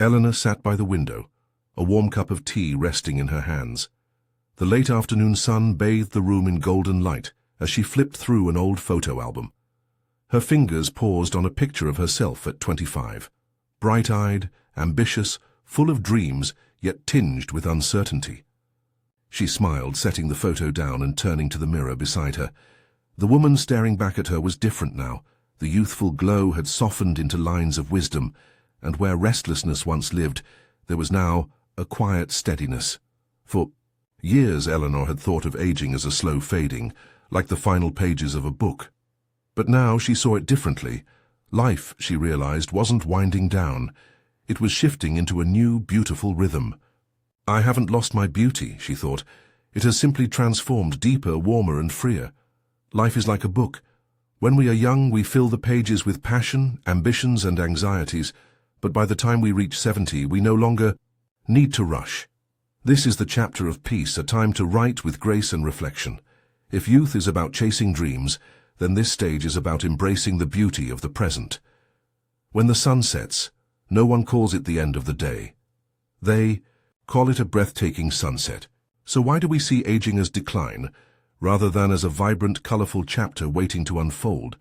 Eleanor sat by the window, a warm cup of tea resting in her hands. The late afternoon sun bathed the room in golden light as she flipped through an old photo album. Her fingers paused on a picture of herself at 25, bright-eyed, ambitious, full of dreams, yet tinged with uncertainty. She smiled, setting the photo down and turning to the mirror beside her. The woman staring back at her was different now. The youthful glow had softened into lines of wisdom, and where restlessness once lived, there was now a quiet steadiness. For years Eleanor had thought of aging as a slow fading, like the final pages of a book. But now she saw it differently. Life, she realized, wasn't winding down. It was shifting into a new, beautiful rhythm. I haven't lost my beauty, she thought. It has simply transformed, deeper, warmer and freer. Life is like a book. When we are young, we fill the pages with passion, ambitions and anxieties, but by the time we reach 70, we no longer need to rush. This is the chapter of peace, a time to write with grace and reflection. If youth is about chasing dreams, then this stage is about embracing the beauty of the present. When the sun sets, no one calls it the end of the day. They call it a breathtaking sunset. So why do we see aging as decline, rather than as a vibrant, colorful chapter waiting to unfold?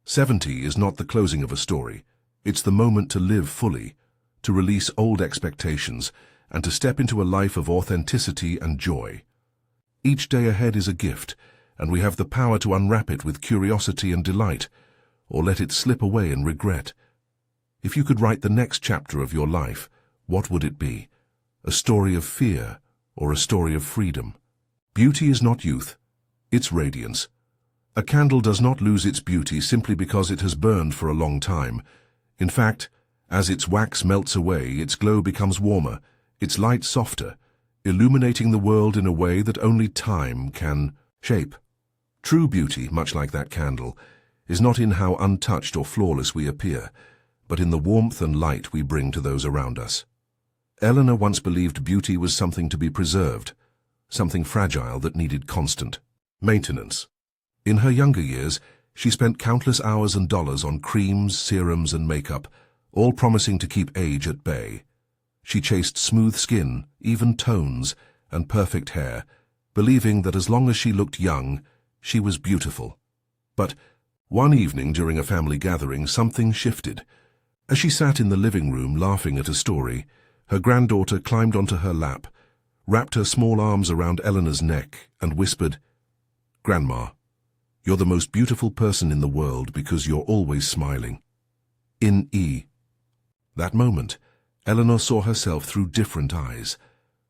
70 is not the closing of a story. It's the moment to live fully, to release old expectations, and to step into a life of authenticity and joy. Each day ahead is a gift, and we have the power to unwrap it with curiosity and delight, or let it slip away in regret. If you could write the next chapter of your life, what would it be? A story of fear, or a story of freedom? Beauty is not youth, it's radiance. A candle does not lose its beauty simply because it has burned for a long time. In fact, as its wax melts away, its glow becomes warmer, its light softer, illuminating the world in a way that only time can shape. True beauty, much like that candle, is not in how untouched or flawless we appear, but in the warmth and light we bring to those around us. Eleanor once believed beauty was something to be preserved, something fragile that needed constant maintenance. In her younger years, she spent countless hours and dollars on creams, serums, and makeup, all promising to keep age at bay. She chased smooth skin, even tones, and perfect hair, believing that as long as she looked young, she was beautiful. But one evening during a family gathering, something shifted. As she sat in the living room laughing at a story, her granddaughter climbed onto her lap, wrapped her small arms around Eleanor's neck, and whispered, "Grandma, you're the most beautiful person in the world because you're always smiling." In E. That moment, Eleanor saw herself through different eyes.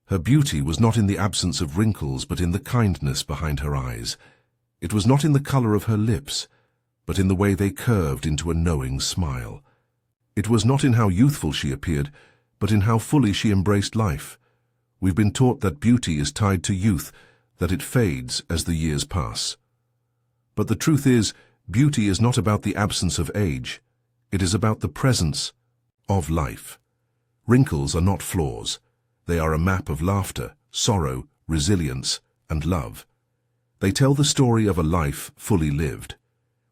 Her beauty was not in the absence of wrinkles, but in the kindness behind her eyes. It was not in the color of her lips, but in the way they curved into a knowing smile. It was not in how youthful she appeared, but in how fully she embraced life. We've been taught that beauty is tied to youth, that it fades as the years pass. But the truth is, beauty is not about the absence of age. It is about the presence of life. Wrinkles are not flaws. They are a map of laughter, sorrow, resilience, and love. They tell the story of a life fully lived.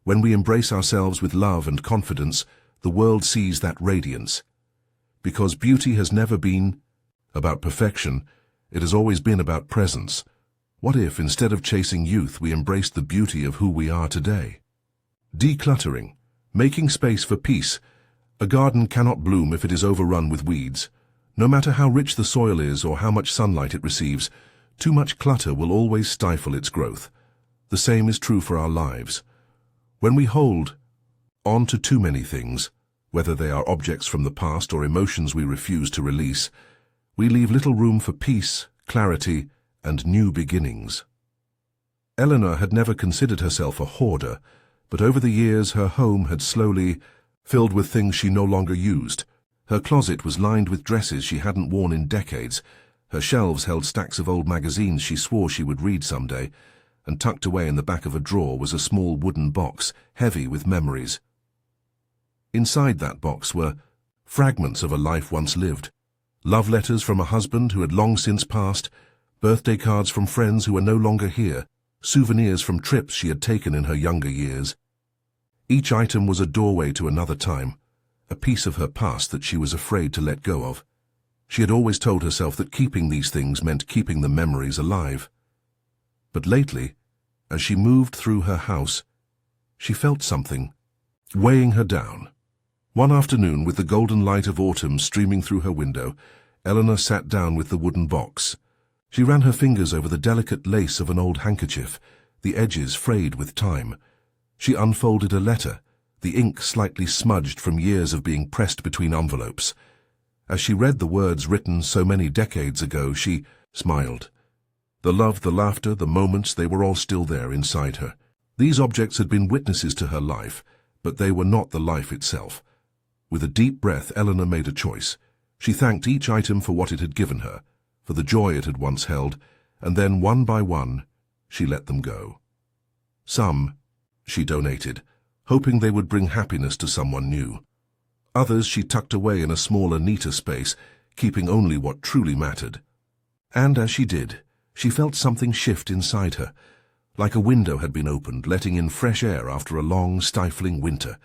When we embrace ourselves with love and confidence, the world sees that radiance. Because beauty has never been about perfection, it has always been about presence. What if, instead of chasing youth, we embraced the beauty of who we are today? Decluttering, making space for peace. A garden cannot bloom if it is overrun with weeds. No matter how rich the soil is or how much sunlight it receives, too much clutter will always stifle its growth. The same is true for our lives. When we hold on to too many things, whether they are objects from the past or emotions we refuse to release, we leave little room for peace, clarity, and new beginnings. Eleanor had never considered herself a hoarder, but over the years her home had slowly filled with things she no longer used. Her closet was lined with dresses she hadn't worn in decades. Her shelves held stacks of old magazines she swore she would read someday, and tucked away in the back of a drawer was a small wooden box, heavy with memories. Inside that box were fragments of a life once lived, love letters from a husband who had long since passed, birthday cards from friends who were no longer here, souvenirs from trips she had taken in her younger years. Each item was a doorway to another time, a piece of her past that she was afraid to let go of. She had always told herself that keeping these things meant keeping the memories alive. But lately, as she moved through her house, she felt something weighing her down. One afternoon, with the golden light of autumn streaming through her window, Eleanor sat down with the wooden box. She ran her fingers over the delicate lace of an old handkerchief, the edges frayed with time. She unfolded a letter, the ink slightly smudged from years of being pressed between envelopes. As she read the words written so many decades ago, she smiled. The love, the laughter, the moments, they were all still there inside her. These objects had been witnesses to her life, but they were not the life itself. With a deep breath, Eleanor made a choice. She thanked each item for what it had given her, for the joy it had once held, and then, one by one, she let them go. Some she donated, hoping they would bring happiness to someone new. Others she tucked away in a smaller, neater space, keeping only what truly mattered. And as she did, she felt something shift inside her, like a window had been opened, letting in fresh air after a long, stifling winter.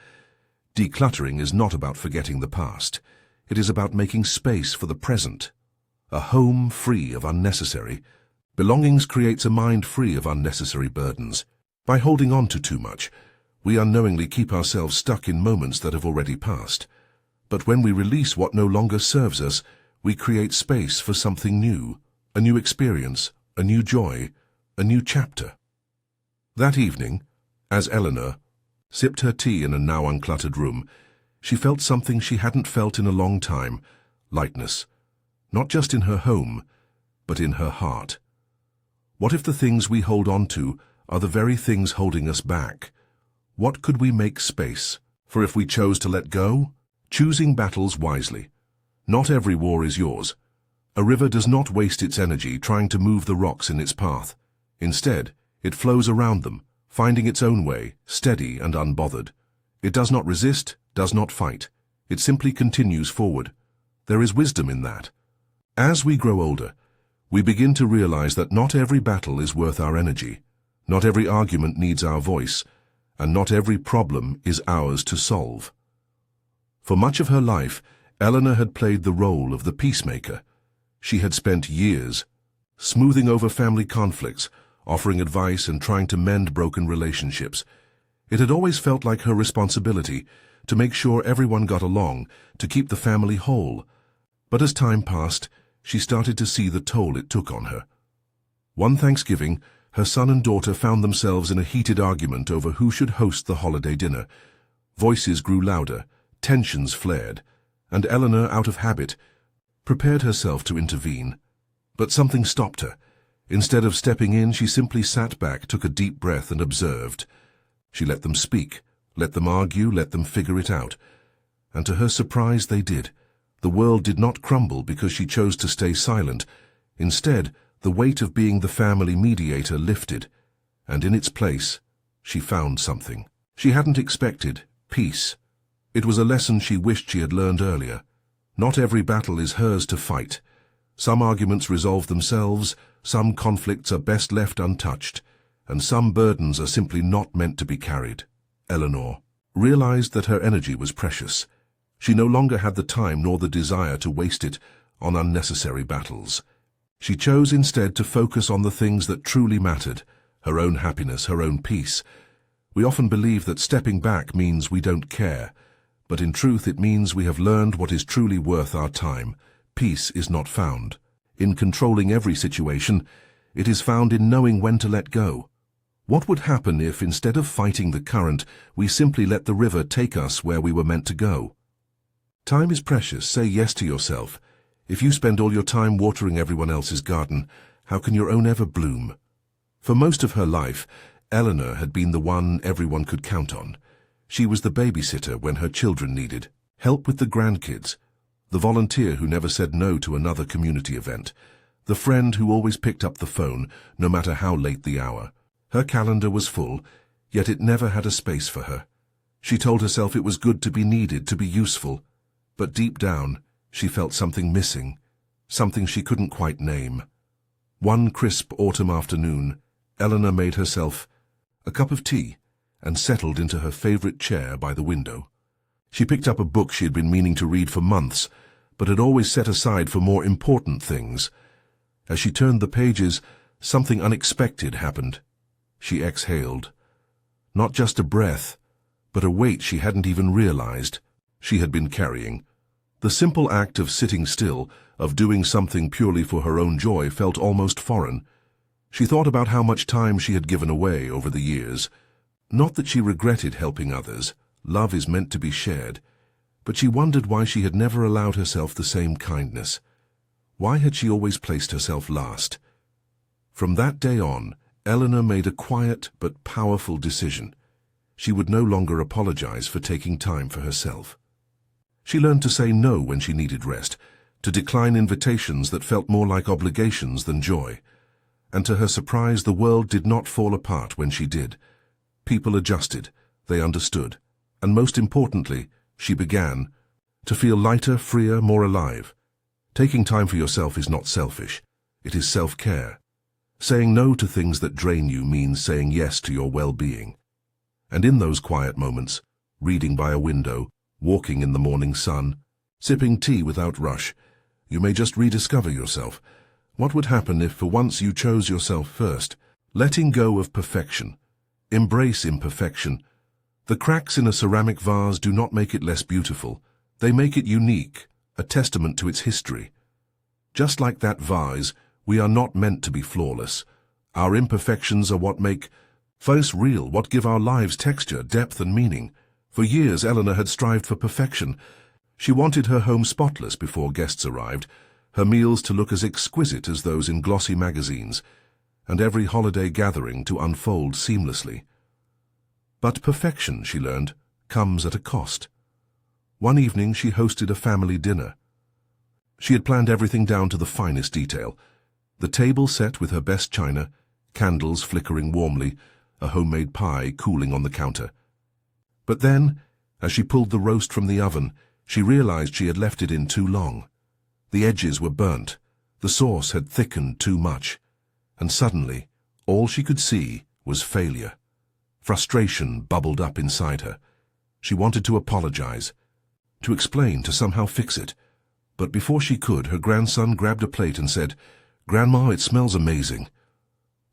Decluttering is not about forgetting the past. It is about making space for the present. A home free of unnecessary belongings creates a mind free of unnecessary burdens. By holding on to too much, we unknowingly keep ourselves stuck in moments that have already passed. But when we release what no longer serves us, we create space for something new, a new experience, a new joy, a new chapter. That evening, as Eleanor sipped her tea in a now uncluttered room, she felt something she hadn't felt in a long time, lightness, not just in her home, but in her heart. What if the things we hold on to are the very things holding us back? What could we make space for if we chose to let go? Choosing battles wisely. Not every war is yours. A river does not waste its energy trying to move the rocks in its path. Instead, it flows around them, finding its own way, steady and unbothered. It does not resist, does not fight. It simply continues forward. There is wisdom in that. As we grow older, we begin to realize that not every battle is worth our energy. Not every argument needs our voice, and not every problem is ours to solve. For much of her life, Eleanor had played the role of the peacemaker. She had spent years smoothing over family conflicts, offering advice and trying to mend broken relationships. It had always felt like her responsibility to make sure everyone got along, to keep the family whole. But as time passed, she started to see the toll it took on her. One Thanksgiving, her son and daughter found themselves in a heated argument over who should host the holiday dinner. Voices grew louder, tensions flared, and Eleanor, out of habit, prepared herself to intervene. But something stopped her. Instead of stepping in, she simply sat back, took a deep breath, and observed. She let them speak, let them argue, let them figure it out. And to her surprise, they did. The world did not crumble because she chose to stay silent. Instead, the weight of being the family mediator lifted, and in its place, she found something she hadn't expected: peace. It was a lesson she wished she had learned earlier. Not every battle is hers to fight. Some arguments resolve themselves, some conflicts are best left untouched, and some burdens are simply not meant to be carried. Eleanor realized that her energy was precious. She no longer had the time nor the desire to waste it on unnecessary battles. She chose instead to focus on the things that truly mattered: her own happiness, her own peace. We often believe that stepping back means we don't care, but in truth it means we have learned what is truly worth our time. Peace is not found in controlling every situation. It is found in knowing when to let go. What would happen if, instead of fighting the current, we simply let the river take us where we were meant to go? Time is precious. Say yes to yourself. If you spend all your time watering everyone else's garden, how can your own ever bloom? For most of her life, Eleanor had been the one everyone could count on. She was the babysitter when her children needed help with the grandkids, the volunteer who never said no to another community event, the friend who always picked up the phone no matter how late the hour. Her calendar was full, yet it never had a space for her. She told herself it was good to be needed, to be useful, but deep down, she felt something missing, something she couldn't quite name. One crisp autumn afternoon, Eleanor made herself a cup of tea and settled into her favorite chair by the window. She picked up a book she had been meaning to read for months, but had always set aside for more important things. As she turned the pages, something unexpected happened. She exhaled. Not just a breath, but a weight she hadn't even realized she had been carrying. The simple act of sitting still, of doing something purely for her own joy, felt almost foreign. She thought about how much time she had given away over the years. Not that she regretted helping others. Love is meant to be shared. But she wondered why she had never allowed herself the same kindness. Why had she always placed herself last? From that day on, Eleanor made a quiet but powerful decision. She would no longer apologize for taking time for herself. She learned to say no when she needed rest, to decline invitations that felt more like obligations than joy. And to her surprise, the world did not fall apart when she did. People adjusted, they understood, and most importantly, she began to feel lighter, freer, more alive. Taking time for yourself is not selfish. It is self-care. Saying no to things that drain you means saying yes to your well-being. And in those quiet moments, reading by a window, walking in the morning sun, sipping tea without rush, you may just rediscover yourself. What would happen if for once you chose yourself first? Letting go of perfection. Embrace imperfection. The cracks in a ceramic vase do not make it less beautiful. They make it unique, a testament to its history. Just like that vase, we are not meant to be flawless. Our imperfections are what make us real, what give our lives texture, depth, and meaning. For years, Eleanor had strived for perfection. She wanted her home spotless before guests arrived, her meals to look as exquisite as those in glossy magazines, and every holiday gathering to unfold seamlessly. But perfection, she learned, comes at a cost. One evening she hosted a family dinner. She had planned everything down to the finest detail. The table set with her best china, candles flickering warmly, a homemade pie cooling on the counter. But then, as she pulled the roast from the oven, she realized she had left it in too long. The edges were burnt, the sauce had thickened too much, and suddenly, all she could see was failure. Frustration bubbled up inside her. She wanted to apologize, to explain, to somehow fix it. But before she could, her grandson grabbed a plate and said, "Grandma, it smells amazing."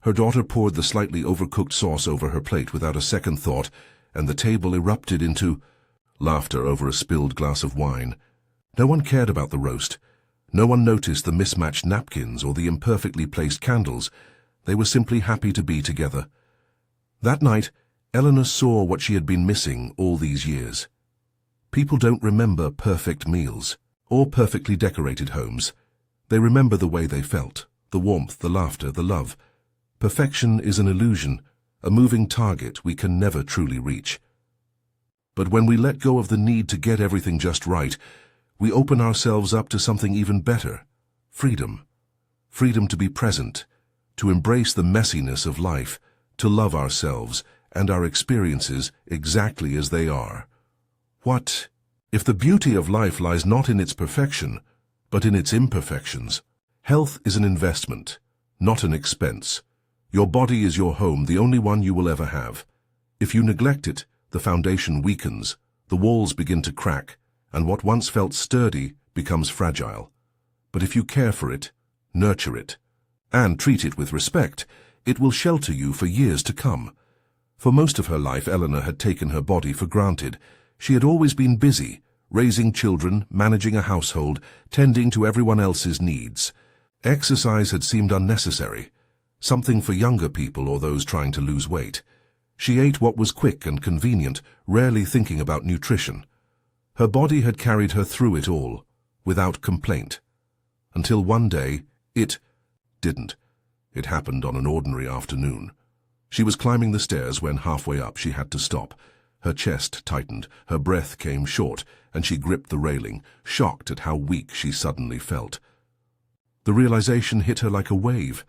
Her daughter poured the slightly overcooked sauce over her plate without a second thought, and the table erupted into laughter over a spilled glass of wine. No one cared about the roast. No one noticed the mismatched napkins or the imperfectly placed candles. They were simply happy to be together. That night, Eleanor saw what she had been missing all these years. People don't remember perfect meals or perfectly decorated homes. They remember the way they felt, the warmth, the laughter, the love. Perfection is an illusion, a moving target we can never truly reach. But when we let go of the need to get everything just right, we open ourselves up to something even better: freedom. Freedom to be present, to embrace the messiness of life, to love ourselves and our experiences exactly as they are. What if the beauty of life lies not in its perfection, but in its imperfections? Health is an investment, not an expense. Your body is your home, the only one you will ever have. If you neglect it, the foundation weakens, the walls begin to crack, and what once felt sturdy becomes fragile. But if you care for it, nurture it, and treat it with respect, it will shelter you for years to come. For most of her life, Eleanor had taken her body for granted. She had always been busy, raising children, managing a household, tending to everyone else's needs. Exercise had seemed unnecessary, something for younger people or those trying to lose weight. She ate what was quick and convenient, rarely thinking about nutrition. Her body had carried her through it all, without complaint. Until one day, it didn't. It happened on an ordinary afternoon. She was climbing the stairs when halfway up she had to stop. Her chest tightened, her breath came short, and she gripped the railing, shocked at how weak she suddenly felt. The realization hit her like a wave.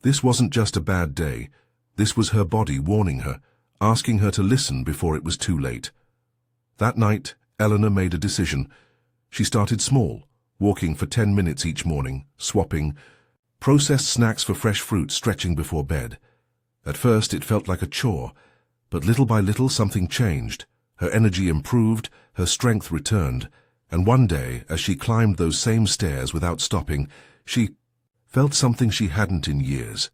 This wasn't just a bad day. This was her body warning her, asking her to listen before it was too late. That night, Eleanor made a decision. She started small, walking for 10 minutes each morning, swapping processed snacks for fresh fruit, stretching before bed. At first it felt like a chore, but little by little something changed. Her energy improved, her strength returned, And one day, as she climbed those same stairs without stopping, she felt something she hadn't in years: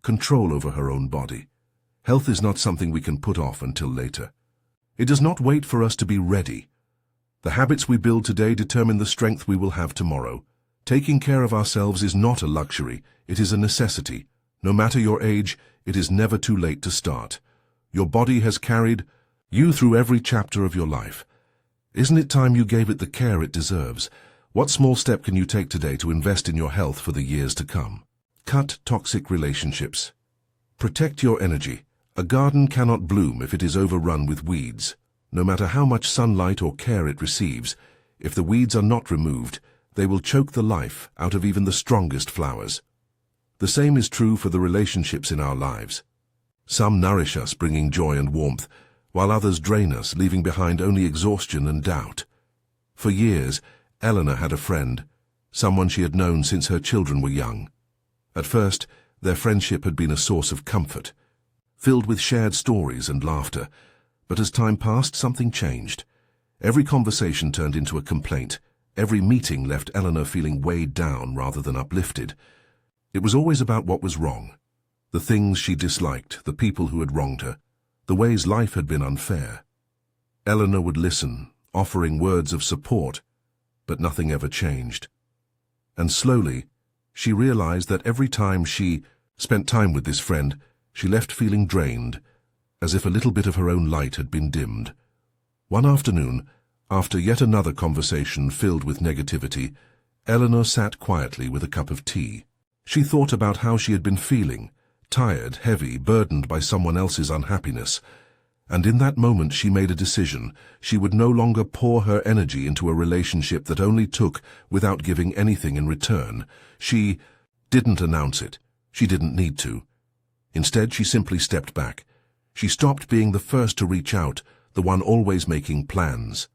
control over her own body. Health is not something we can put off until later. It does not wait for us to be ready. The habits we build today determine the strength we will have tomorrow. Taking care of ourselves is not a luxury, it is a necessity. No matter your age, it is never too late to start. Your body has carried you through every chapter of your life. Isn't it time you gave it the care it deserves? What small step can you take today to invest in your health for the years to come? Cut toxic relationships. Protect your energy. A garden cannot bloom if it is overrun with weeds. No matter how much sunlight or care it receives, if the weeds are not removed, they will choke the life out of even the strongest flowers. The same is true for the relationships in our lives. Some nourish us, bringing joy and warmth, while others drain us, leaving behind only exhaustion and doubt. For years, Eleanor had a friend, someone she had known since her children were young. At first, their friendship had been a source of comfort, filled with shared stories and laughter. But as time passed, something changed. Every conversation turned into a complaint. Every meeting left Eleanor feeling weighed down rather than uplifted. It was always about what was wrong. The things she disliked, the people who had wronged her, the ways life had been unfair. Eleanor would listen, offering words of support, but nothing ever changed. And slowly, she realized that every time she spent time with this friend, she left feeling drained, as if a little bit of her own light had been dimmed. One afternoon, after yet another conversation filled with negativity, Eleanor sat quietly with a cup of tea. She thought about how she had been feeling, tired, heavy, burdened by someone else's unhappiness. And in that moment she made a decision. She would no longer pour her energy into a relationship that only took without giving anything in return. She didn't announce it. She didn't need to. Instead, she simply stepped back. She stopped being the first to reach out, the one always making plans.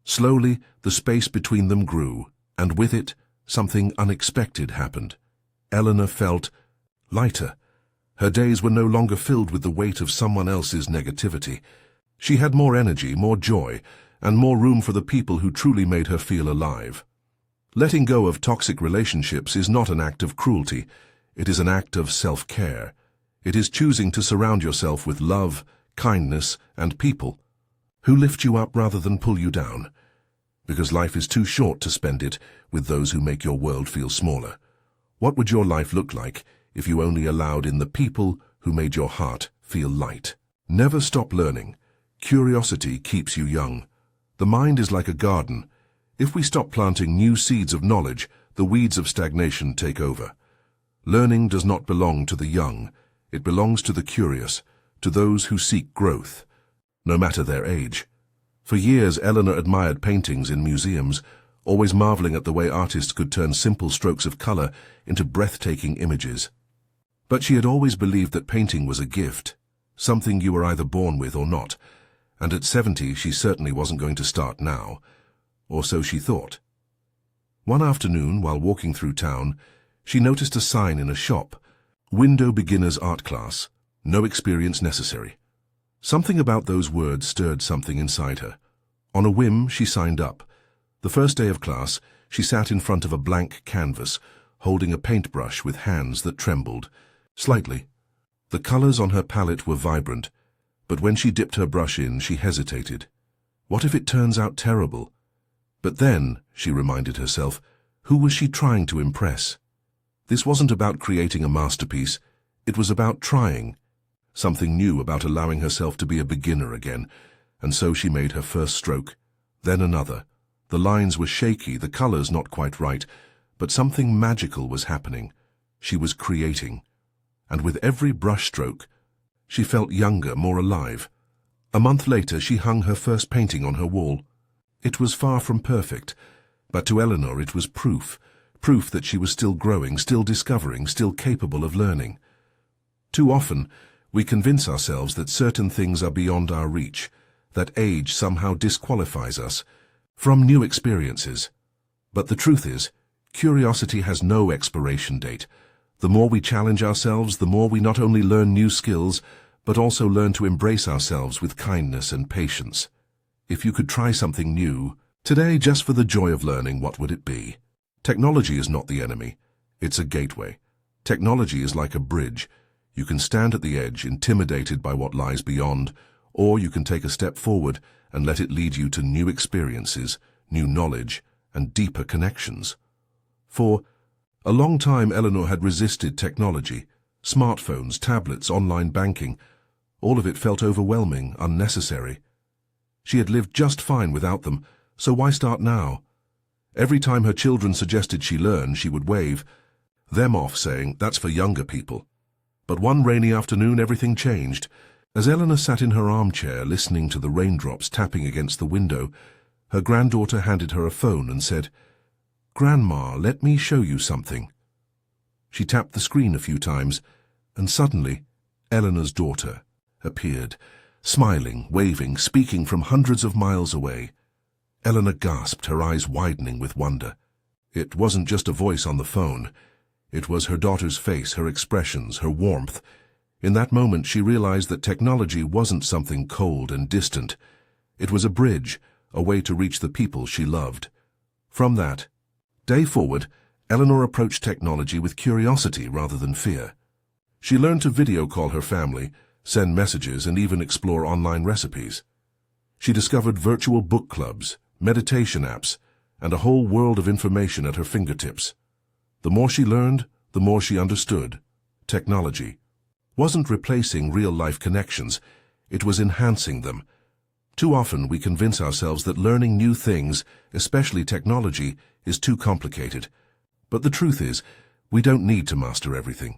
Slowly, the space between them grew, and with it, something unexpected happened. Eleanor felt lighter. Her days were no longer filled with the weight of someone else's negativity. She had more energy, more joy, and more room for the people who truly made her feel alive. Letting go of toxic relationships is not an act of cruelty. It is an act of self-care. It is choosing to surround yourself with love, kindness, and people who lift you up rather than pull you down. Because life is too short to spend it with those who make your world feel smaller. What would your life look like if you only allowed in the people who made your heart feel light? Never stop learning. Curiosity keeps you young. The mind is like a garden. If we stop planting new seeds of knowledge, the weeds of stagnation take over. Learning does not belong to the young. It belongs to the curious, to those who seek growth, no matter their age. For years, Eleanor admired paintings in museums, always marveling at the way artists could turn simple strokes of color into breathtaking images. But she had always believed that painting was a gift, something you were either born with or not, and at 70 she certainly wasn't going to start now, or so she thought. One afternoon, while walking through town, she noticed a sign in a shop: Window Beginner's Art Class, no experience necessary. Something about those words stirred something inside her. On a whim, she signed up. The first day of class, she sat in front of a blank canvas, holding a paintbrush with hands that trembled slightly. The colors on her palette were vibrant, but when she dipped her brush in, she hesitated. What if it turns out terrible? But then, she reminded herself, who was she trying to impress? This wasn't about creating a masterpiece. It was about trying. Something new about allowing herself to be a beginner again. And so she made her first stroke, then another. The lines were shaky, the colors not quite right, but something magical was happening. She was creating. And with every brushstroke, she felt younger, more alive. A month later, she hung her first painting on her wall. It was far from perfect, but to Eleanor it was proof that she was still growing, still discovering, still capable of learning. Too often, we convince ourselves that certain things are beyond our reach, that age somehow disqualifies us from new experiences. But the truth is, curiosity has no expiration date. The more we challenge ourselves, the more we not only learn new skills, but also learn to embrace ourselves with kindness and patience. If you could try something new Today, just for the joy of learning, what would it be? Technology is not the enemy. It's a gateway. Technology is like a bridge. You can stand at the edge, intimidated by what lies beyond, or you can take a step forward and let it lead you to new experiences, new knowledge, and deeper connections. For a long time, Eleanor had resisted technology. Smartphones, tablets, online banking. All of it felt overwhelming, unnecessary. She had lived just fine without them, so why start now? Every time her children suggested she learn, she would wave them off, saying, "That's for younger people." But one rainy afternoon, everything changed. As Eleanor sat in her armchair, listening to the raindrops tapping against the window, her granddaughter handed her a phone and said, "Grandma, let me show you something." She tapped the screen a few times, and suddenly, Eleanor's daughter appeared, smiling, waving, speaking from hundreds of miles away. Eleanor gasped, her eyes widening with wonder. It wasn't just a voice on the phone. It was her daughter's face, her expressions, her warmth. In that moment, she realized that technology wasn't something cold and distant. It was a bridge, a way to reach the people she loved. From that day forward, Eleanor approached technology with curiosity rather than fear. She learned to video call her family, send messages, and even explore online recipes. She discovered virtual book clubs, meditation apps, and a whole world of information at her fingertips. The more she learned, the more she understood. Technology wasn't replacing real-life connections, it was enhancing them. Too often we convince ourselves that learning new things, especially technology, is too complicated. But the truth is, we don't need to master everything.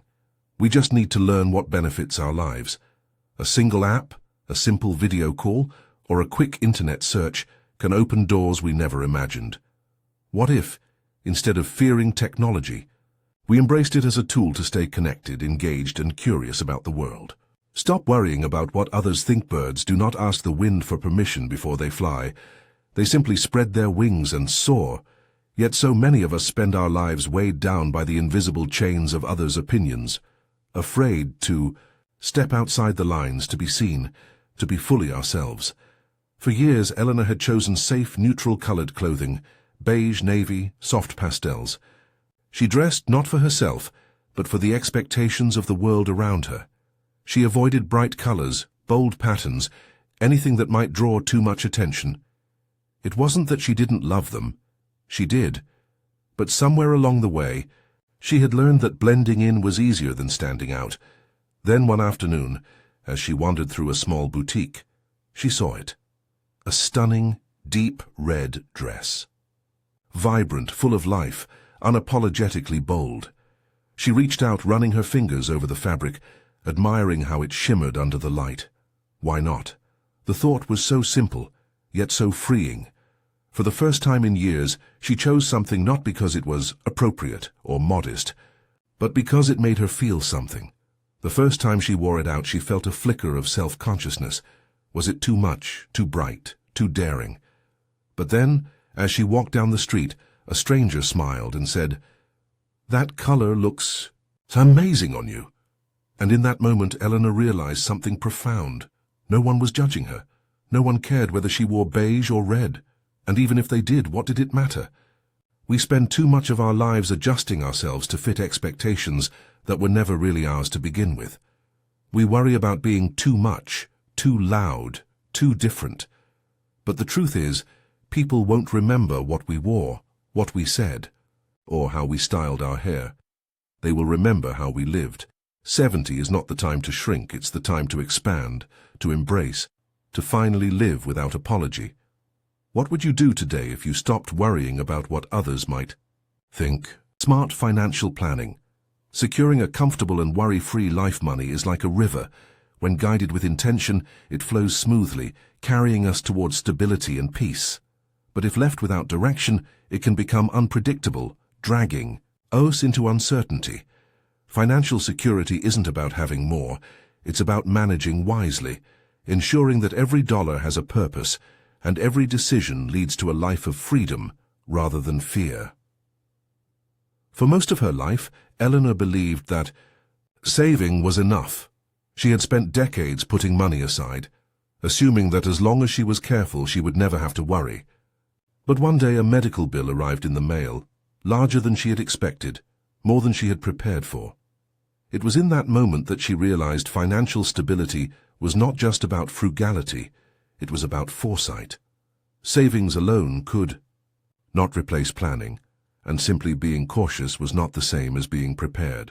We just need to learn what benefits our lives. A single app, a simple video call, or a quick internet search can open doors we never imagined. What if, instead of fearing technology, we embraced it as a tool to stay connected, engaged, and curious about the world? Stop worrying about what others think. Birds do not ask the wind for permission before they fly. They simply spread their wings and soar. Yet so many of us spend our lives weighed down by the invisible chains of others' opinions, afraid to step outside the lines, to be seen, to be fully ourselves. For years, Eleanor had chosen safe, neutral-colored clothing, beige, navy, soft pastels. She dressed not for herself, but for the expectations of the world around her. She avoided bright colors, bold patterns, anything that might draw too much attention. It wasn't that she didn't love them. She did. But somewhere along the way, she had learned that blending in was easier than standing out. Then one afternoon, as she wandered through a small boutique, she saw it. A stunning, deep red dress. Vibrant, full of life, unapologetically bold. She reached out, running her fingers over the fabric, admiring how it shimmered under the light. Why not? The thought was so simple, yet so freeing. For the first time in years, she chose something not because it was appropriate or modest, but because it made her feel something. The first time she wore it out, she felt a flicker of self-consciousness. Was it too much, too bright, too daring? But then, as she walked down the street, a stranger smiled and said, "That color looks amazing on you." And in that moment, Eleanor realized something profound. No one was judging her. No one cared whether she wore beige or red. And even if they did, what did it matter? We spend too much of our lives adjusting ourselves to fit expectations that were never really ours to begin with. We worry about being too much, too loud, too different. But the truth is, people won't remember what we wore, what we said, or how we styled our hair. They will remember how we lived. 70 is not the time to shrink, it's the time to expand, to embrace, to finally live without apology. What would you do today if you stopped worrying about what others might think? Smart financial planning. Securing a comfortable and worry-free life money is like a river. When guided with intention, it flows smoothly, carrying us towards stability and peace. But if left without direction, it can become unpredictable, dragging us into uncertainty. Financial security isn't about having more, it's about managing wisely, ensuring that every dollar has a purpose, and every decision leads to a life of freedom rather than fear. For most of her life, Eleanor believed that saving was enough. She had spent decades putting money aside, assuming that as long as she was careful, she would never have to worry. But one day a medical bill arrived in the mail, larger than she had expected, more than she had prepared for. It was in that moment that she realized financial stability was not just about frugality, it was about foresight. Savings alone could not replace planning, and simply being cautious was not the same as being prepared.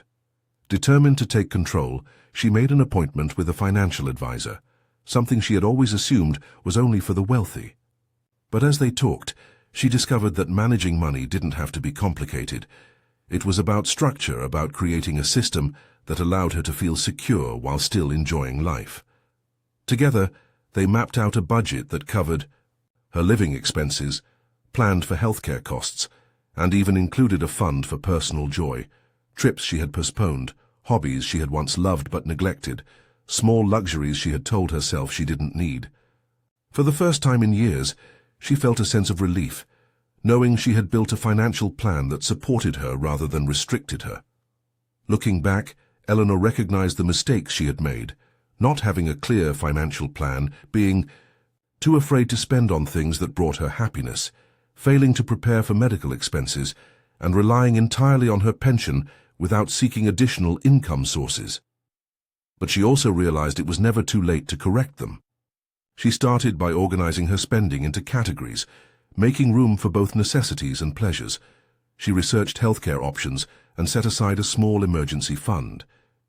Determined to take control, she made an appointment with a financial advisor, something she had always assumed was only for the wealthy. But as they talked, she discovered that managing money didn't have to be complicated. It was about structure, about creating a system that allowed her to feel secure while still enjoying life. Together, they mapped out a budget that covered her living expenses, planned for healthcare costs, and even included a fund for personal joy, trips she had postponed, hobbies she had once loved but neglected, small luxuries she had told herself she didn't need. For the first time in years, she felt a sense of relief, knowing she had built a financial plan that supported her rather than restricted her. Looking back, Eleanor recognized the mistakes she had made, not having a clear financial plan, being too afraid to spend on things that brought her happiness, failing to prepare for medical expenses, and relying entirely on her pension without seeking additional income sources. But she also realized it was never too late to correct them. She started by organizing her spending into categories, making room for both necessities and pleasures. She researched healthcare options and set aside a small emergency fund.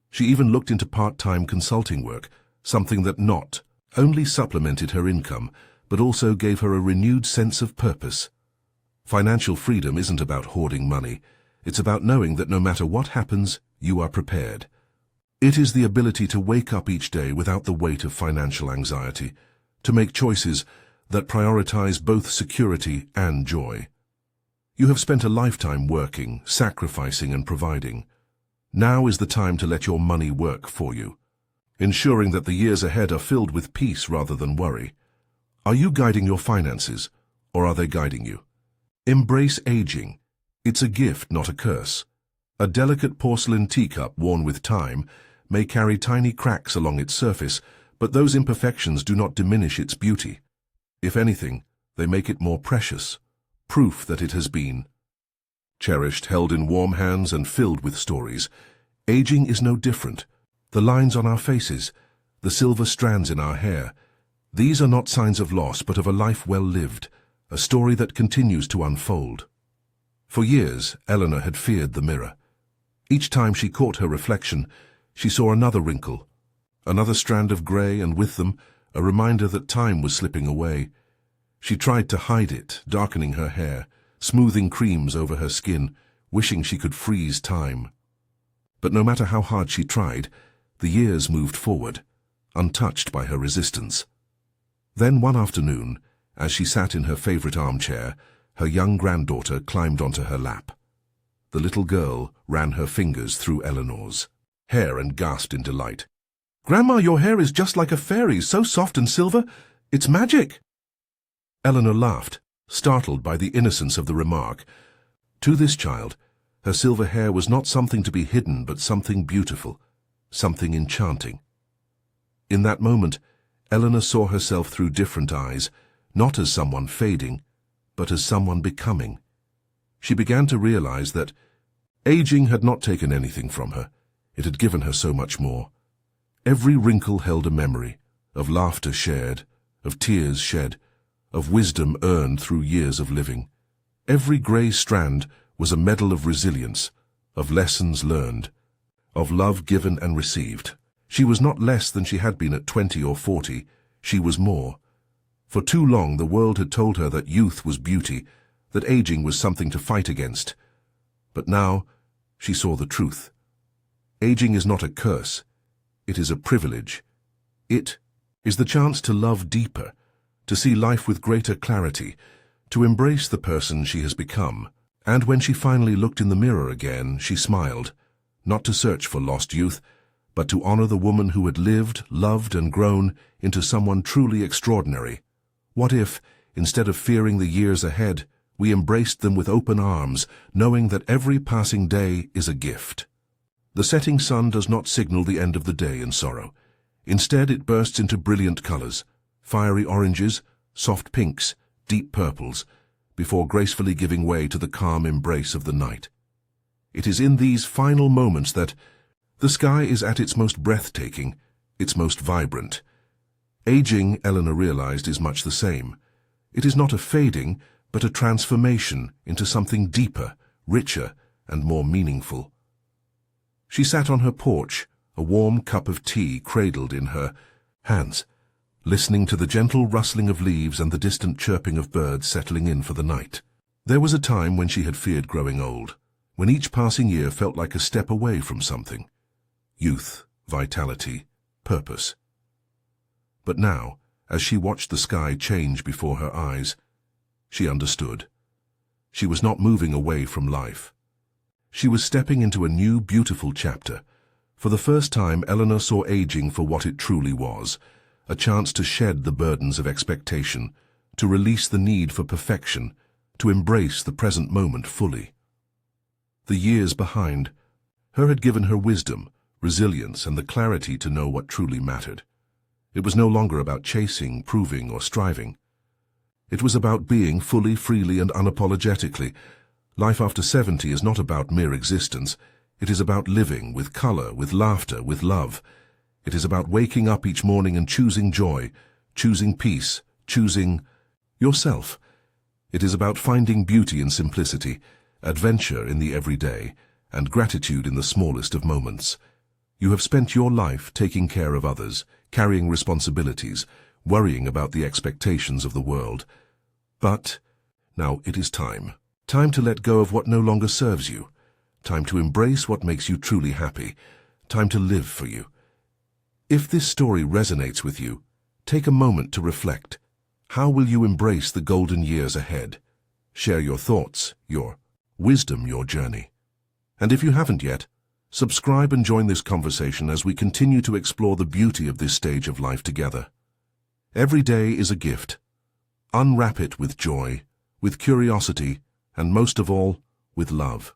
She even looked into part-time consulting work, something that not only supplemented her income, but also gave her a renewed sense of purpose. Financial freedom isn't about hoarding money. It's about knowing that no matter what happens, you are prepared. It is the ability to wake up each day without the weight of financial anxiety, to make choices that prioritize both security and joy. You have spent a lifetime working, sacrificing and providing. Now is the time to let your money work for you, ensuring that the years ahead are filled with peace rather than worry. Are you guiding your finances, or are they guiding you? Embrace aging. It's a gift, not a curse. A delicate porcelain teacup worn with time may carry tiny cracks along its surface, but those imperfections do not diminish its beauty. If anything, they make it more precious, proof that it has been cherished, held in warm hands and filled with stories. Aging is no different. The lines on our faces, the silver strands in our hair, these are not signs of loss but of a life well lived, a story that continues to unfold. For years, Eleanor had feared the mirror. Each time she caught her reflection, she saw another wrinkle, another strand of grey, and with them, a reminder that time was slipping away. She tried to hide it, darkening her hair, smoothing creams over her skin, wishing she could freeze time. But no matter how hard she tried, the years moved forward, untouched by her resistance. Then one afternoon, as she sat in her favorite armchair, her young granddaughter climbed onto her lap. The little girl ran her fingers through Eleanor's hair and gasped in delight. "Grandma, your hair is just like a fairy's, so soft and silver. It's magic." Eleanor laughed, startled by the innocence of the remark. To this child, her silver hair was not something to be hidden, but something beautiful, something enchanting. In that moment, Eleanor saw herself through different eyes, not as someone fading, but as someone becoming. She began to realize that aging had not taken anything from her. It had given her so much more. Every wrinkle held a memory, of laughter shared, of tears shed, of wisdom earned through years of living. Every grey strand was a medal of resilience, of lessons learned, of love given and received. She was not less than she had been at 20 or 40, she was more. For too long the world had told her that youth was beauty, that aging was something to fight against. But now she saw the truth. Aging is not a curse, it is a privilege. It is the chance to love deeper, to see life with greater clarity, to embrace the person she has become. And when she finally looked in the mirror again, she smiled, not to search for lost youth, but to honor the woman who had lived, loved, and grown into someone truly extraordinary. What if, instead of fearing the years ahead, we embraced them with open arms, knowing that every passing day is a gift? The setting sun does not signal the end of the day in sorrow. Instead, it bursts into brilliant colors, fiery oranges, soft pinks, deep purples, before gracefully giving way to the calm embrace of the night. It is in these final moments that the sky is at its most breathtaking, its most vibrant. Aging, Eleanor realized, is much the same. It is not a fading, but a transformation into something deeper, richer, and more meaningful. She sat on her porch, a warm cup of tea cradled in her hands, listening to the gentle rustling of leaves and the distant chirping of birds settling in for the night. There was a time when she had feared growing old, when each passing year felt like a step away from something. Youth, vitality, purpose. But now, as she watched the sky change before her eyes, she understood. She was not moving away from life. She was stepping into a new, beautiful chapter. For the first time, Eleanor saw aging for what it truly was, a chance to shed the burdens of expectation, to release the need for perfection, to embrace the present moment fully. The years behind her had given her wisdom, resilience, and the clarity to know what truly mattered. It was no longer about chasing, proving, or striving. It was about being fully, freely, and unapologetically. Life after 70 is not about mere existence. It is about living with color, with laughter, with love. It is about waking up each morning and choosing joy, choosing peace, choosing yourself. It is about finding beauty in simplicity, adventure in the everyday, and gratitude in the smallest of moments. You have spent your life taking care of others, carrying responsibilities, worrying about the expectations of the world. But now it is time. Time to let go of what no longer serves you. Time to embrace what makes you truly happy. Time to live for you. If this story resonates with you, take a moment to reflect. How will you embrace the golden years ahead? Share your thoughts, your wisdom, your journey. And if you haven't yet, subscribe and join this conversation as we continue to explore the beauty of this stage of life together. Every day is a gift. Unwrap it with joy, with curiosity, and most of all, with love.